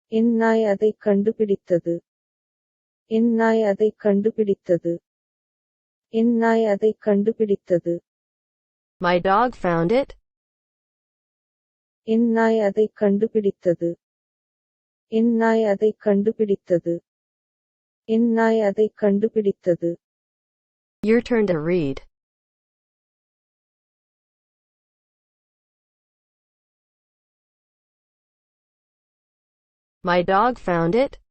என் நாய் அதைக் கண்டுபிடித்தது. என் நாய் அதைக் கண்டுபிடித்தது. என் நாய் அதைக் கண்டுபிடித்தது. My dog found it. என் நாய் அதைக் கண்டுபிடித்தது. என் நாய் அதைக் கண்டுபிடித்தது. என் நாய் அதைக் கண்டுபிடித்தது. Your turn to read. My dog found it.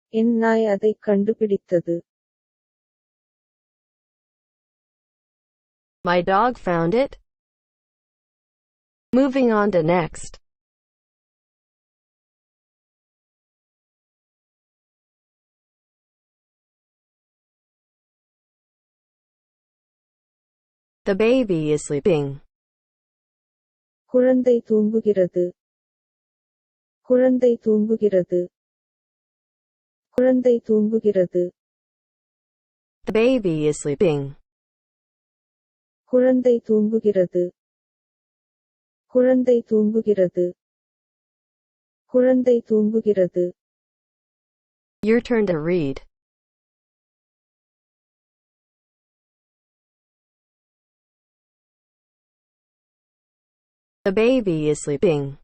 என் நாய் அதைக் கண்டுபிடித்தது. My dog found it. Moving on to next. The baby is sleeping. குழந்தை தூங்குகிறது. குழந்தை தூங்குகிறது. குழந்தை தூங்குகிறது. The baby is sleeping. குழந்தை தூங்குகிறது. குழந்தை தூங்குகிறது. குழந்தை தூங்குகிறது. Your turn to read. The baby is sleeping.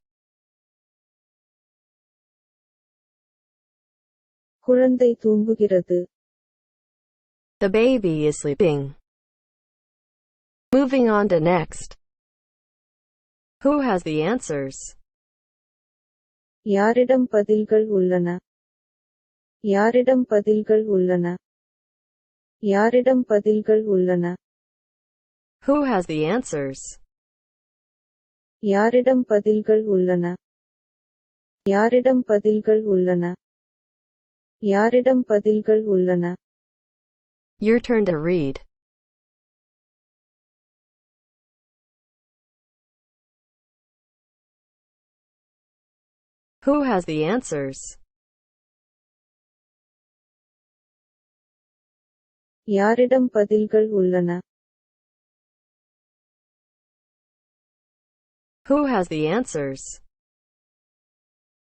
குழந்தை தூங்குகிறது. The baby is sleeping. Moving on to next. Who has the answers? யாரிடம் பதில்கள் உள்ளன? யாரிடம் பதில்கள் உள்ளன? யாரிடம் பதில்கள் உள்ளன? Who has the answers? யாரிடம் பதில்கள் உள்ளன? யாரிடம் பதில்கள் உள்ளன? யாரிடம் பதில்கள் உள்ளன? Your turn to read. Who has the answers? யாரிடம் பதில்கள் உள்ளன? Who has the answers?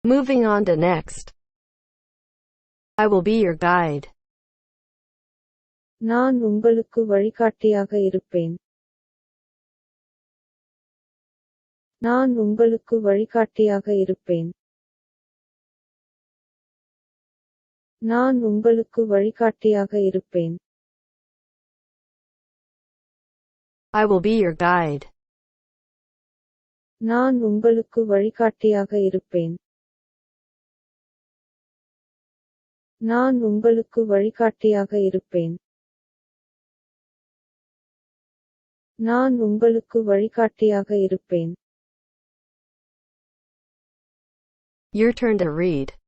Moving on to next. I will be your guide. நான் உங்களுக்கு வழிகாட்டியாக இருப்பேன். நான் உங்களுக்கு வழிகாட்டியாக இருப்பேன். நான் உங்களுக்கு வழிகாட்டியாக இருப்பேன். I will be your guide. நான் உங்களுக்கு வழிகாட்டியாக இருப்பேன். நான் உங்களுக்கு வழிகாட்டியாக இருப்பேன். நான் உங்களுக்கு வழிகாட்டியாக இருப்பேன். Your turn to read.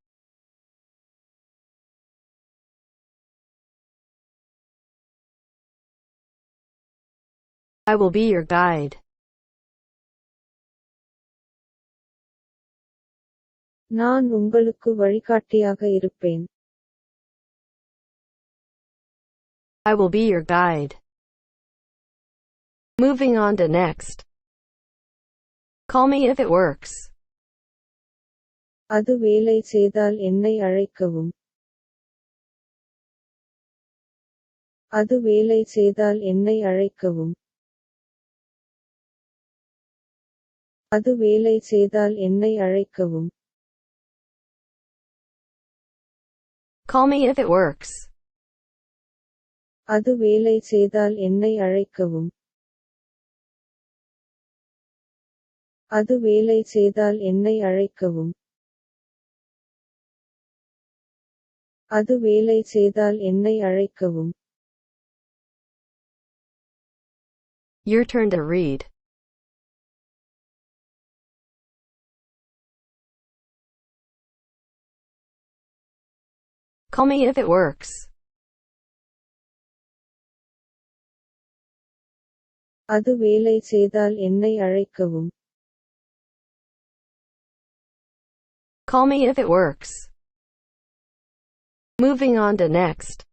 I will be your guide. நான் உங்களுக்கு வழிகாட்டியாக இருப்பேன். I will be your guide. Moving on to next. Call me if it works. அது வேலை செய்தால் என்னை அழைக்கவும். அது வேலை செய்தால் என்னை அழைக்கவும். அது வேலை செய்தால் என்னை அழைக்கவும். Call me if it works. அது வேலை செய்தால் என்னை அழைக்கவும். அது வேலை செய்தால் என்னை அழைக்கவும். அது வேலை செய்தால் என்னை அழைக்கவும். Your turn to read. Call me if it works. அது வேலை செய்தால் என்னை அழைக்கவும். Call me if it works. Moving on to next.